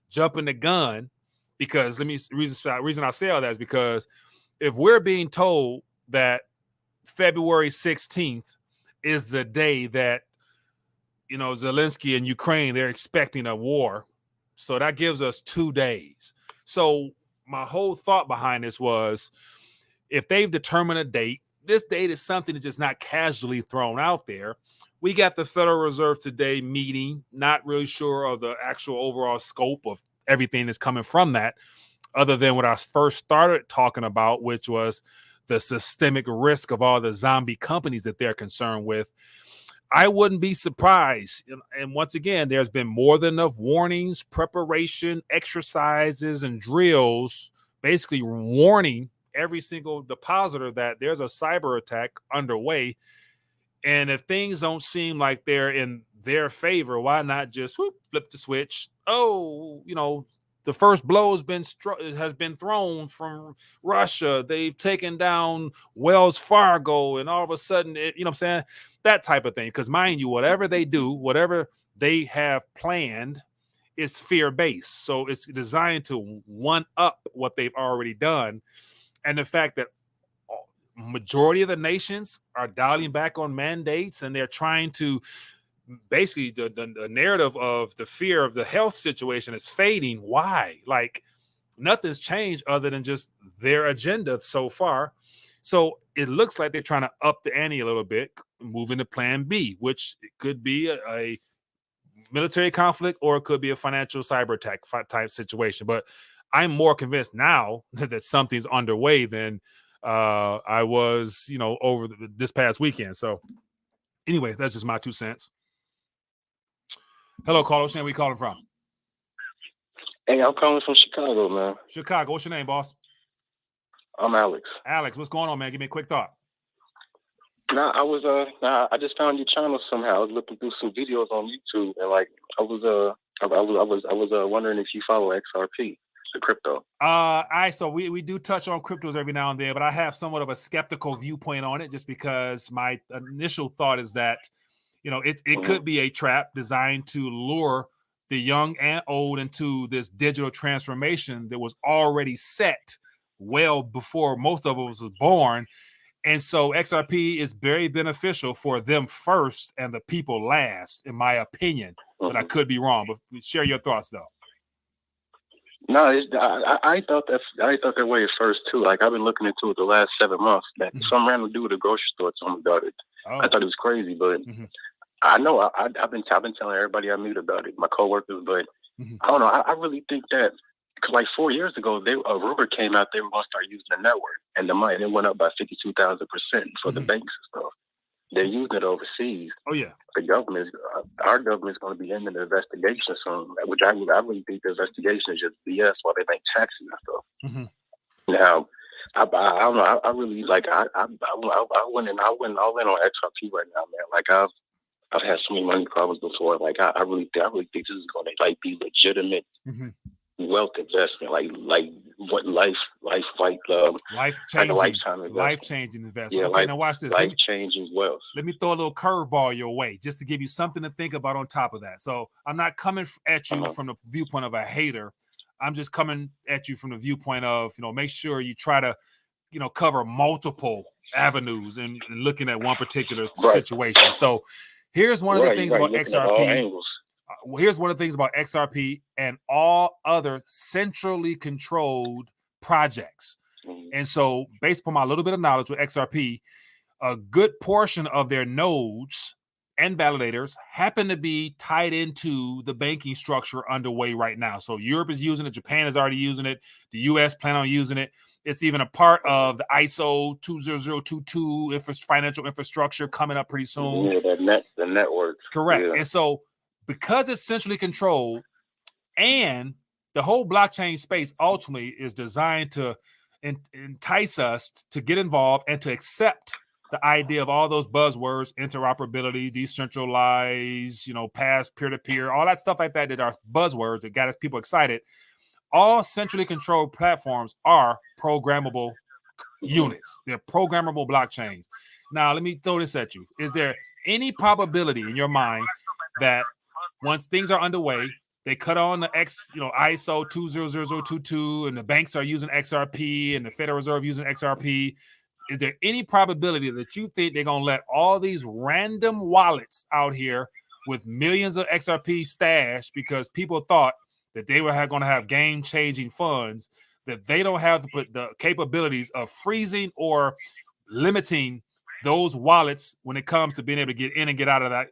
jumping the gun. Because reason I say all that is because if we're being told that February 16th is the day that, Zelensky and Ukraine, they're expecting a war. So that gives us 2 days. So my whole thought behind this was, if they've determined a date, this date is something that's just not casually thrown out there. We got the Federal Reserve today meeting, not really sure of the actual overall scope of everything that's coming from that, other than what I first started talking about, which was the systemic risk of all the zombie companies that they're concerned with. I wouldn't be surprised. And once again, there's been more than enough warnings, preparation, exercises, and drills, basically warning every single depositor that there's a cyber attack underway. And if things don't seem like they're in their favor, why not just flip the switch? the first blow has been thrown from Russia. They've taken down Wells Fargo, and all of a sudden, you know what I'm saying? That type of thing. Because mind you, whatever they do, whatever they have planned is fear-based. So it's designed to one-up what they've already done. And the fact that majority of the nations are dialing back on mandates, and they're trying to basically the narrative of the fear of the health situation is fading. Why? Like nothing's changed other than just their agenda so far. So it looks like they're trying to up the ante a little bit, moving to plan B, which could be a military conflict or it could be a financial cyber attack type situation. But I'm more convinced now that something's underway than I was, over this past weekend. So anyway, that's just my 2 cents. Hello, caller. What's your name? Where you calling from? Hey, I'm calling from Chicago, man. Chicago. What's your name, boss? I'm Alex. Alex, what's going on, man? Give me a quick thought. I just found your channel somehow. I was looking through some videos on YouTube, and I was wondering if you follow XRP, the crypto. So we do touch on cryptos every now and then, but I have somewhat of a skeptical viewpoint on it, just because my initial thought is that it could be a trap designed to lure the young and old into this digital transformation that was already set well before most of us was born. And so XRP is very beneficial for them first and the people last, in my opinion. But I could be wrong. But share your thoughts, though. No, I thought that way at first too. Like I've been looking into it the last 7 months. That some random dude at the grocery store told me about it. Oh. I thought it was crazy, but I know I've been telling everybody I meet about it, my coworkers. But I don't know. I really think that like 4 years ago, a rumor came out they were going to start using the network, and the money it went up by 52,000% for the banks and stuff. They're using it overseas. Oh yeah. Our government's going to be ending the investigation soon, which I really think the investigation is just BS while they make taxes and stuff. Now, I don't know. I really like. I went all in on XRP right now, man. Like I've had so many money problems before. Like I really think this is going to be legitimate wealth investment, like what life life-changing investment. Yeah, okay, now watch this. Life-changing wealth. Let me throw a little curveball your way, just to give you something to think about on top of that. So I'm not coming at you from the viewpoint of a hater. I'm just coming at you from the viewpoint of, make sure you try to, cover multiple avenues and looking at one particular situation. So here's one of the things about XRP. Here's one of the things about XRP and all other centrally controlled projects. And so based upon my little bit of knowledge with XRP, a good portion of their nodes and validators happen to be tied into the banking structure underway right now. So Europe is using it. Japan is already using it. The US plan on using it. It's even a part of the ISO 20022 financial infrastructure coming up pretty soon. Yeah, the network. Correct. Yeah. And so because it's centrally controlled, and the whole blockchain space ultimately is designed to entice us to get involved and to accept the idea of all those buzzwords, interoperability, decentralized, past peer-to-peer, all that stuff like that are buzzwords that got us people excited. All centrally controlled platforms are programmable units. They're programmable blockchains. Now, let me throw this at you. Is there any probability in your mind that once things are underway, they cut on the ISO 20022, and the banks are using XRP, and the Federal Reserve using XRP? Is there any probability that you think they're going to let all these random wallets out here with millions of XRP stashed because people thought that they were going to have game-changing funds, that they don't have the capabilities of freezing or limiting those wallets when it comes to being able to get in and get out of that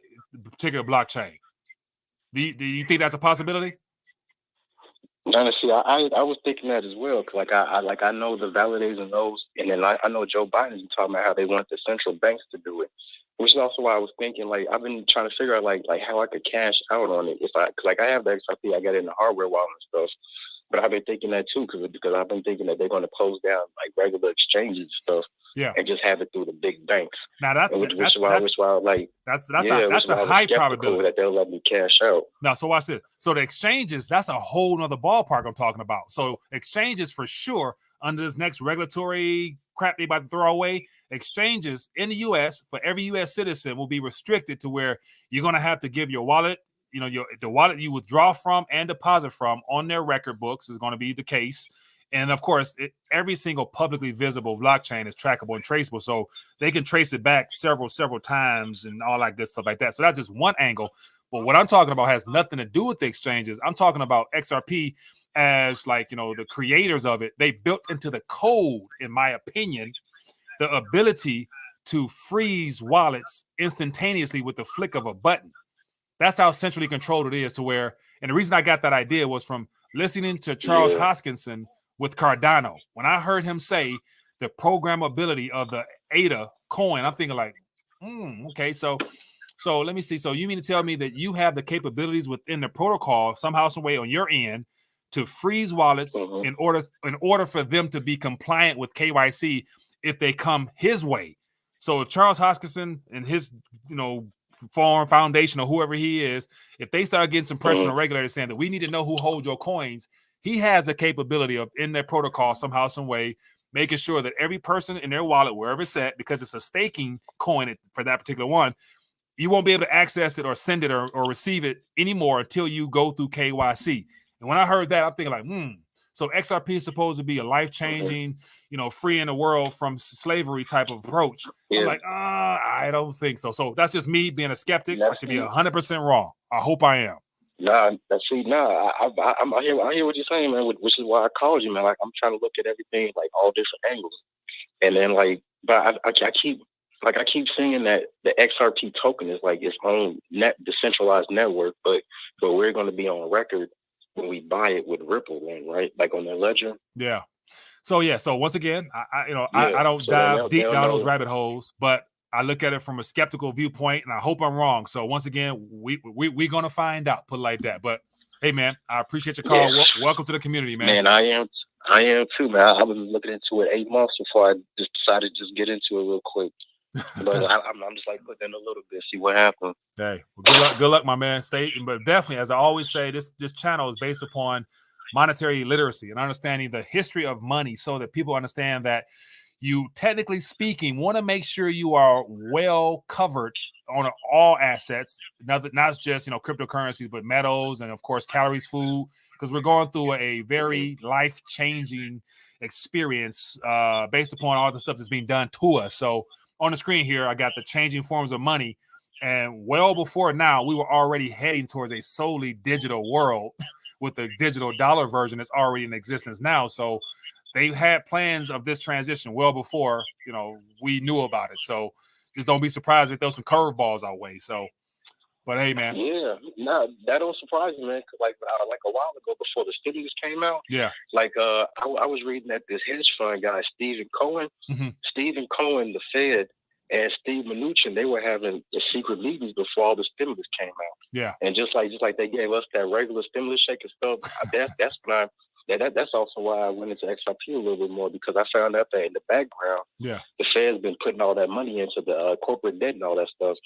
particular blockchain? Do you think that's a possibility? Honestly, I was thinking that as well. Cause I know the validators and those, and then I know Joe Biden's talking about how they want the central banks to do it, which is also why I was thinking I've been trying to figure out how I could cash out on it. If I have the XRP, I got it in the hardware wallet and stuff. I've been thinking that too, because I've been thinking that they're going to close down like regular exchanges and stuff, and just have it through the big banks. Now that's a high probability that they'll let me cash out. Now, so watch this. So the exchanges, that's a whole nother ballpark I'm talking about. So exchanges for sure under this next regulatory crap they about to throw away. Exchanges in the U.S. for every U.S. citizen will be restricted to where you're going to have to give your wallet. The wallet you withdraw from and deposit from on their record books is going to be the case. And of course, every single publicly visible blockchain is trackable and traceable. So they can trace it back several times and all that good stuff like that. So that's just one angle. But what I'm talking about has nothing to do with the exchanges. I'm talking about XRP as the creators of it. They built into the code, in my opinion, the ability to freeze wallets instantaneously with the flick of a button. That's how centrally controlled it is, to where, and the reason I got that idea was from listening to Charles Hoskinson with Cardano. When I heard him say the programmability of the ADA coin, I'm thinking like, okay, so let me see. So you mean to tell me that you have the capabilities within the protocol somehow, some way on your end to freeze wallets in order for them to be compliant with KYC if they come his way? So if Charles Hoskinson and his, farm foundation or whoever he is, if they start getting some pressure on regulators saying that we need to know who holds your coins, he has the capability of, in their protocol somehow, some way, making sure that every person in their wallet, wherever it's at, because it's a staking coin for that particular one, you won't be able to access it or send it or receive it anymore until you go through KYC. And when I heard that, I'm thinking like, so XRP is supposed to be a life-changing, free in the world from slavery type of approach. Yeah. I'm like, I don't think so. So that's just me being a skeptic. I could be 100% wrong. I hope I am. I hear what you're saying, man, which is why I called you, man. Like, I'm trying to look at everything, like, all different angles. And then, like, but I keep seeing that the XRP token is, like, its own decentralized network, but we're going to be on record when we buy it with Ripple, then, right? Like on their ledger. Yeah. So once again, I don't dive deep down those rabbit holes, but I look at it from a skeptical viewpoint, and I hope I'm wrong. So once again, we're gonna find out, put it like that. But hey, man, I appreciate your call. Yeah. Welcome to the community, man. Man, I am too, man. I was looking into it 8 months before I just decided to just get into it real quick. But I'm just like putting in a little bit, see what happens. Hey, well, good luck, my man. But definitely, as I always say, this channel is based upon monetary literacy and understanding the history of money, so that people understand that you, technically speaking, want to make sure you are well covered on all assets, not just cryptocurrencies, but metals and of course calories, food, because we're going through a very life-changing experience based upon all the stuff that's being done to us. So on the screen here, I got the changing forms of money. And well before now, we were already heading towards a solely digital world with the digital dollar version that's already in existence now. So they had plans of this transition well before, we knew about it. So just don't be surprised if there's some curveballs our way. So, but hey, man. Yeah, no, that don't surprise me, man. Like a while ago, before the stimulus came out, I was reading that this hedge fund guy, Stephen Cohen, the Fed, and Steve Mnuchin, they were having the secret meetings before all the stimulus came out. Yeah, and just like they gave us that regular stimulus check and stuff, that's also why I went into XRP a little bit more, because I found out that in the background, the Fed's been putting all that money into the corporate debt and all that stuff,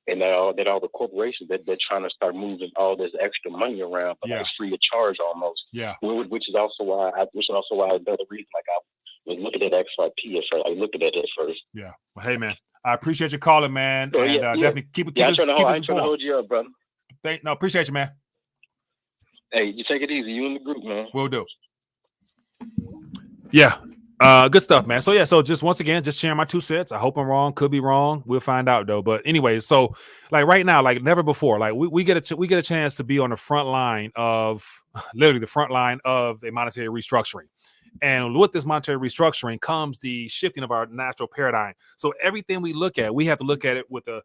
and that all the corporations that they're trying to start moving all this extra money around, but like free of charge almost. Yeah, which is also why another reason like I was looking at XRP at first. I looked at it at first. Yeah. Well, hey, man, I appreciate your calling, man. And definitely keep us informed. I'm trying to hold you up, brother. Appreciate you, man. Hey, you take it easy. You in the group, man. Will do. Yeah. Good stuff, man. So just once again, just sharing my 2 cents. I hope I'm wrong. Could be wrong. We'll find out though. But anyway, so like right now, like never before, like we get a chance to be on the front line of literally the front line of a monetary restructuring. And with this monetary restructuring comes the shifting of our natural paradigm. So everything we look at, we have to look at it with a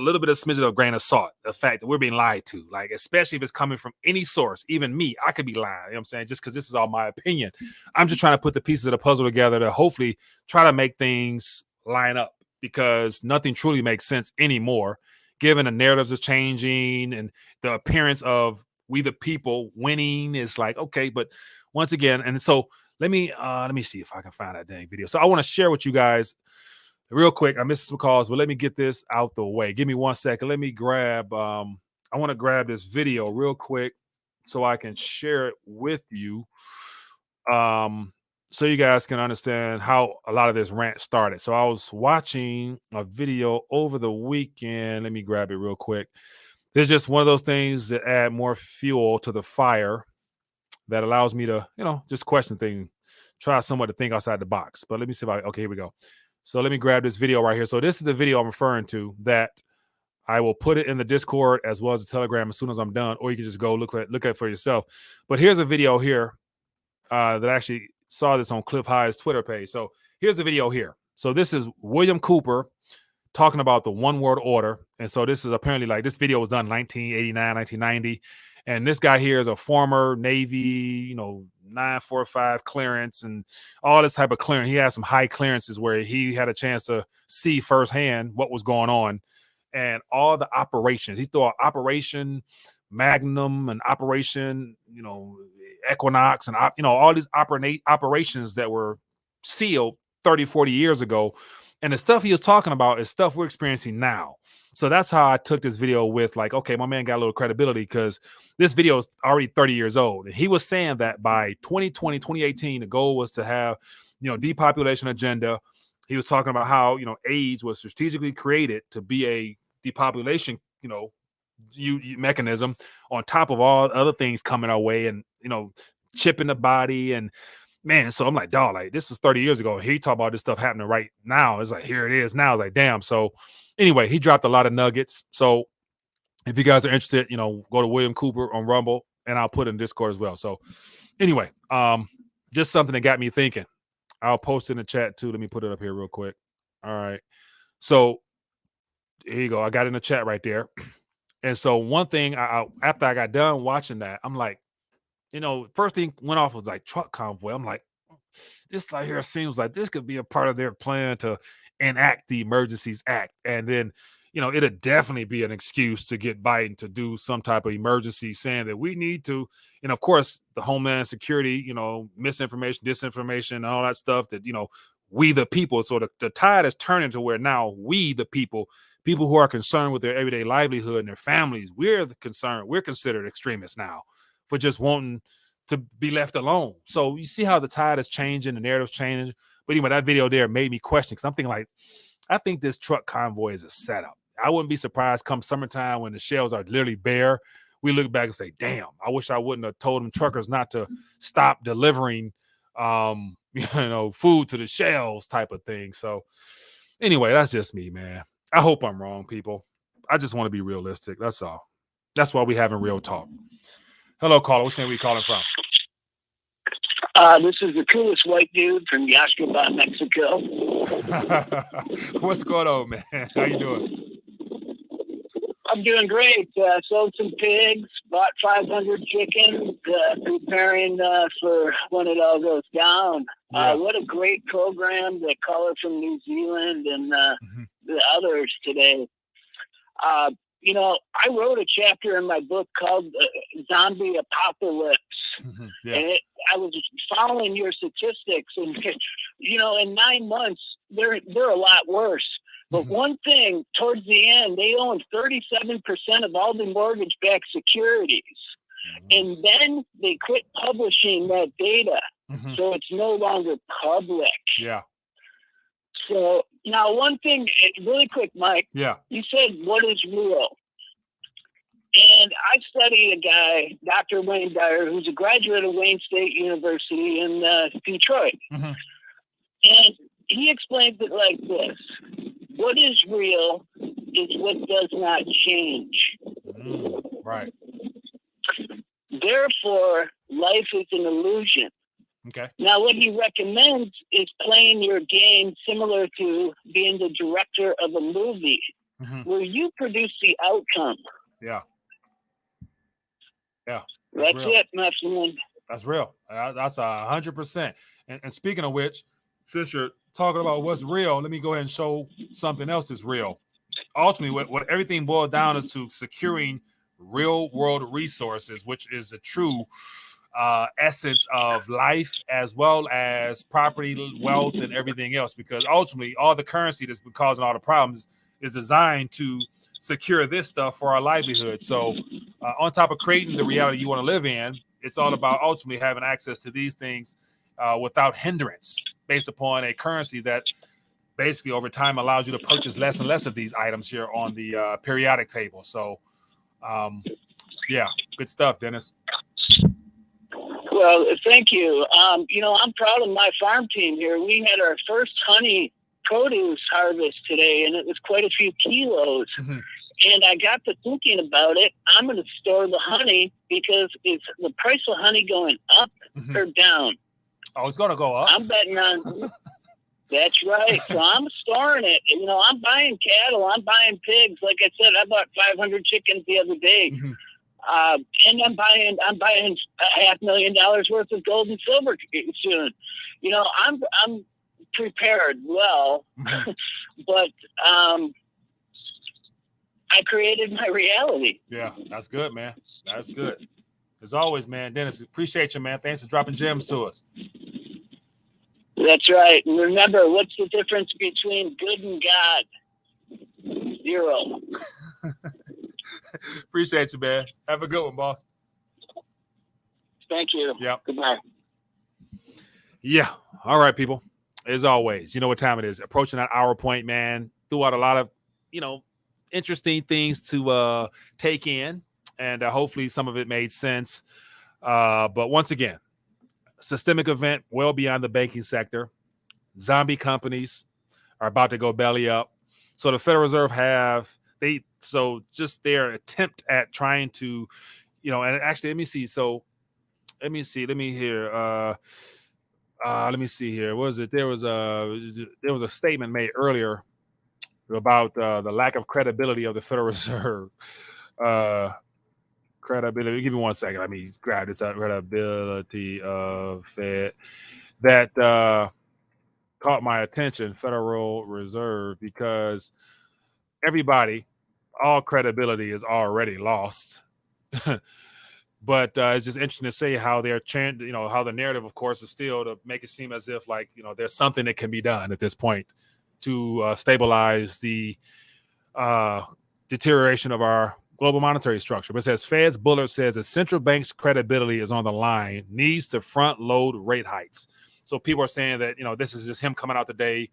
little bit of smidgen of grain of salt. The fact that we're being lied to, like, especially if it's coming from any source, even me, I could be lying. You know what I'm saying? Just because this is all my opinion. I'm just trying to put the pieces of the puzzle together to hopefully try to make things line up, because nothing truly makes sense anymore, given the narratives is changing and the appearance of we the people winning is like, okay, but once again, and so let me see if I can find that dang video. So I want to share with you guys real quick. I missed some calls, but let me get this out the way. Give me 1 second. Let me grab. I want to grab this video real quick so I can share it with you. So you guys can understand how a lot of this rant started. So I was watching a video over the weekend. Let me grab it real quick. It's just one of those things that add more fuel to the fire that allows me to, just question things, try somewhat to think outside the box. But let me see if okay, here we go. So let me grab this video right here. So this is the video I'm referring to that I will put it in the Discord as well as the Telegram as soon as I'm done, or you can just go look at it for yourself. But here's a video here that I actually saw this on Cliff High's Twitter page. So here's the video here. So this is William Cooper talking about the one world order. And so this is apparently this video was done in 1989, 1990. And this guy here is a former Navy, 945 clearance and all this type of clearance. He had some high clearances where he had a chance to see firsthand what was going on and all the operations. He thought Operation Magnum and Operation, Equinox and, all these operations that were sealed 30, 40 years ago. And the stuff he was talking about is stuff we're experiencing now. So that's how I took this video with okay, my man got a little credibility because this video is already 30 years old. And he was saying that by 2020, 2018, the goal was to have, depopulation agenda. He was talking about how, AIDS was strategically created to be a depopulation, mechanism on top of all other things coming our way and, chipping the body. And man, so I'm like, dog, this was 30 years ago. He talked about this stuff happening right now. It's here it is now. It's damn. So anyway, he dropped a lot of nuggets. So if you guys are interested, go to William Cooper on Rumble and I'll put it in Discord as well. So anyway, just something that got me thinking. I'll post it in the chat too. Let me put it up here real quick. All right. So here you go. I got it in the chat right there. And so one thing after I got done watching that, I'm like, first thing went off was truck convoy. I'm like, this here seems like this could be a part of their plan to enact the Emergencies Act. And then, it'll definitely be an excuse to get Biden to do some type of emergency saying that we need to. And of course, the Homeland Security, misinformation, disinformation, and all that stuff that, we the people. So the tide is turning to where now we the people who are concerned with their everyday livelihood and their families, we're considered extremists now for just wanting to be left alone. So you see how the tide is changing, the narrative's changing. But anyway, that video there made me question because I'm thinking I think this truck convoy is a setup. I wouldn't be surprised come summertime when the shelves are literally bare. We look back and say, damn, I wish I wouldn't have told them truckers not to stop delivering, food to the shelves type of thing. So anyway, that's just me, man. I hope I'm wrong, people. I just want to be realistic. That's all. That's why we having real talk. Hello, caller. Which name are we calling from? This is the coolest white dude from Yastrobot, Mexico. What's going on, man? How you doing? I'm doing great. Sold some pigs, bought 500 chickens, preparing for when it all goes down. Yeah. What a great program, the caller from New Zealand and the others today. I wrote a chapter in my book called Zombie Apocalypse. Yeah. And I was following your statistics, and in 9 months they're a lot worse. But one thing, towards the end, they owned 37% of all the mortgage-backed securities, and then they quit publishing that data, so it's no longer public. Yeah. So now, one thing, really quick, Mike. Yeah. You said, "What is real?" And I study a guy, Dr. Wayne Dyer, who's a graduate of Wayne State University in Detroit. And he explains it like this. What is real is what does not change. Right. Therefore, life is an illusion. Okay. Now, what he recommends is playing your game similar to being the director of a movie, where you produce the outcome. Yeah. Yeah. That's it, my friend. That's real. That's 100%. And speaking of which, since you're talking about what's real, let me go ahead and show something else that's real. Ultimately, what everything boils down is to securing real world resources, which is the true essence of life as well as property, wealth, and everything else, because ultimately all the currency that's been causing all the problems is designed to secure this stuff for our livelihood. So on top of creating the reality you want to live in, it's all about ultimately having access to these things without hindrance, based upon a currency that basically over time allows you to purchase less and less of these items here on the periodic table. So yeah, good stuff, Dennis. Well, thank you. I'm proud of my farm team here. We had our first honey produce harvest today, and it was quite a few kilos. Mm-hmm. And I got to thinking about it. I'm going to store the honey because is the price of honey going up mm-hmm. or down? Oh, it's going to go up. I'm betting on. That's right. So I'm storing it. I'm buying cattle. I'm buying pigs. Like I said, I bought 500 chickens the other day. Mm-hmm. And I'm buying $500,000 worth of gold and silver soon. I'm prepared well, mm-hmm. but I created my reality. Yeah, that's good, man. That's good. As always, man. Dennis, appreciate you, man. Thanks for dropping gems to us. That's right. And remember, what's the difference between good and God? Zero. Appreciate you, man. Have a good one, boss. Thank you. Yeah. Goodbye. Yeah. All right, people. As always, you know what time it is. Approaching that hour point, man. Threw out a lot of, interesting things to take in, and hopefully some of it made sense. But once again, systemic event well beyond the banking sector. Zombie companies are about to go belly up. So the Federal Reserve just their attempt at trying to, and actually, let me see here. What was it? There was a statement made earlier about the lack of credibility of the Federal Reserve. Credibility. Give me 1 second. Let me grab this out. Credibility of Fed. That caught my attention, Federal Reserve, because everybody, all credibility is already lost. But it's just interesting to see how they're how the narrative, of course, is still to make it seem as if there's something that can be done at this point to stabilize the deterioration of our global monetary structure. But it says Fed's bullet says that central bank's credibility is on the line, needs to front load rate hikes. So people are saying that, this is just him coming out today,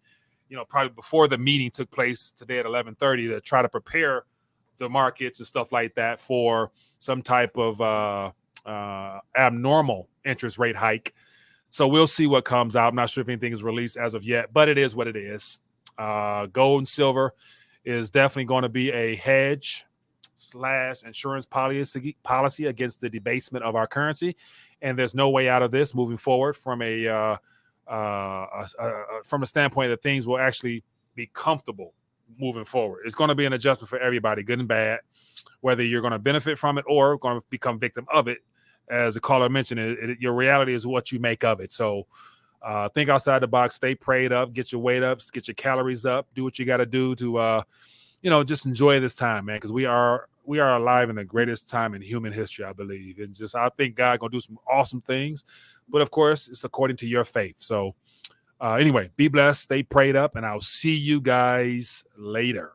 probably before the meeting took place today at 11:30 to try to prepare the markets and stuff like that for some type of abnormal interest rate hike. So we'll see what comes out. I'm not sure if anything is released as of yet, but it is what it is. Gold and silver is definitely going to be a hedge / insurance policy against the debasement of our currency. And there's no way out of this moving forward from a standpoint that things will actually be comfortable moving forward. It's going to be an adjustment for everybody, good and bad, whether you're going to benefit from it or going to become victim of it. As the caller mentioned, your reality is what you make of it. So think outside the box, stay prayed up, get your weight up, get your calories up, do what you got to do to, just enjoy this time, man, because we are alive in the greatest time in human history, I believe. And I think God going to do some awesome things. But, of course, it's according to your faith. So, anyway, be blessed, stay prayed up, and I'll see you guys later.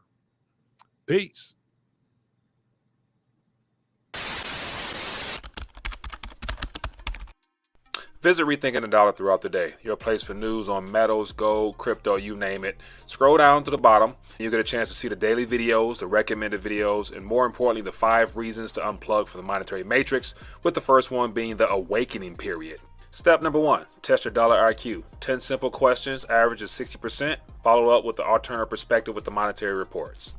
Peace. Visit Rethinking the Dollar throughout the day. Your place for news on metals, gold, crypto, you name it. Scroll down to the bottom. You get a chance to see the daily videos, the recommended videos, and more importantly, the 5 reasons to unplug from the monetary matrix, with the first one being the awakening period. Step number 1, test your dollar IQ. 10 simple questions, average is 60%. Follow up with the alternative perspective with the monetary reports.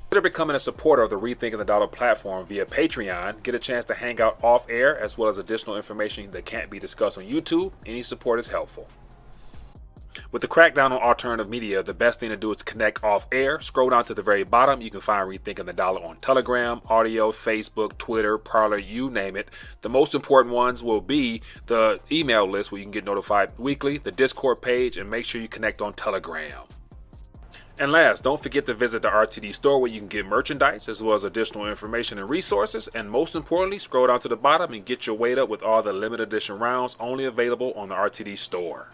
Consider becoming a supporter of the Rethinking the Dollar platform via Patreon. Get a chance to hang out off air as well as additional information that can't be discussed on YouTube. Any support is helpful. With the crackdown on alternative media, the best thing to do is to connect off air. Scroll down to the very bottom. You can find Rethinking the Dollar on Telegram, audio, Facebook, Twitter, Parler, you name it. The most important ones will be the email list where you can get notified weekly, the Discord page, and make sure you connect on Telegram. And last, don't forget to visit the RTD store where you can get merchandise as well as additional information and resources. And most importantly, scroll down to the bottom and get your weight up with all the limited edition rounds only available on the RTD store.